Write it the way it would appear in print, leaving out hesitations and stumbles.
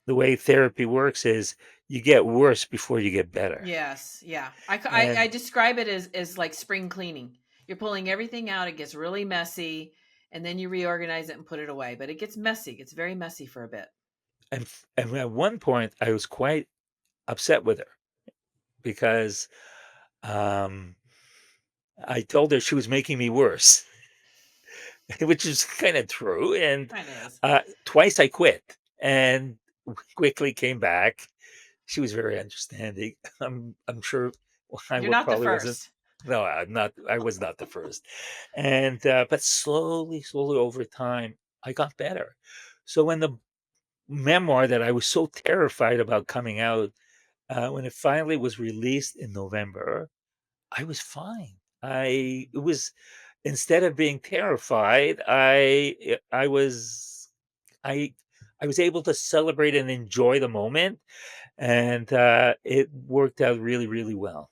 the way therapy works is you get worse before you get better. Yes, yeah. I And describe it as like spring cleaning. You're pulling everything out, it gets really messy, and then you reorganize it and put it away, but it gets messy, it gets very messy for a bit. and at one point, I was quite upset with her because, um, I told her she was making me worse, which is kinda true, and, Kinda is. twice I quit and quickly came back. She was very understanding. I'm sure I You're not the probably wasn't. first. No, I was not the first. And, but slowly over time, I got better. So when the memoir that I was so terrified about coming out, when it finally was released in November, I was fine. I it was instead of being terrified, I was I I was able to celebrate and enjoy the moment, and, it worked out really, really well.